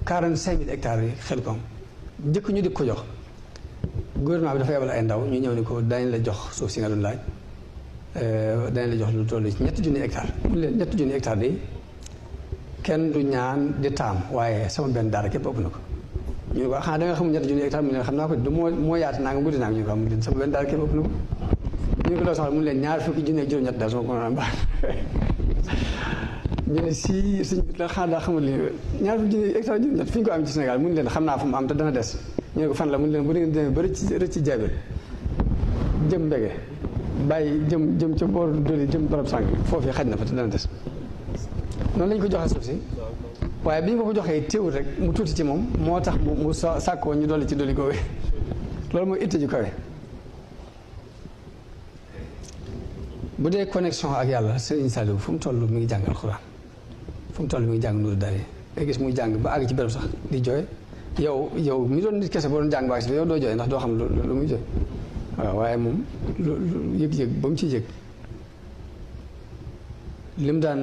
45 000 hectares yi xel kom njëkk ñu di ko jox gouvernement bi dafa yebal ay ndaw ñu ñëw ni ko dañ la jox suuf si nga doon laaj dañ la jox lu toll ci 3 000 hectares mu leen 3 000 hectares de kenn du ñaan di taam waaye sama benn daara képp ëpp na ko ñu ne ko xanaa da nga xamul 3 000 hectares mu leen xam naa ko du moo yaatu naa nga guddi naa ñu ko mu leen sama benn daara képp ëpp na ko ñu ko loo soxla mu leen 2 fukki junni ak juróom-ñett daal sama ko mën a baax ñu ne si suñ la xanaa daa xamul li 2 fukki junni hectares juróom-ñett fi ñu ko am ci Sénégal mu leen xam naa fu mu am te dana des ñu ne ko fan la mu leen bu ngeen demee ba rëcc ci jaabel jëm mbege bàyyi jëm ca booru doli jëm barab sànq foofu xaj na fa te dana des noonu lañ ko joxee suuf si waaye bi ñu ko joxee teewul rek mu tuuti ci moom moo tax mu sàkkoo ñu dolli ci dolli ko loolu mooy itte ju kawe bu dee connexion ak yàlla Serigne Saliou fu mu toll mi ngi jàng alxuraan fu mu toll mi ngi jàng nuuru daal yi gis muy jàng ba àgg ci béréb sax di jooy yow mi doon nit kese boo doon jàng ba àgg si yow doo jooy ndax doo xam lu muy jooy waaw waaye moom lu yëg-yëg ba mu ci yëg lim daan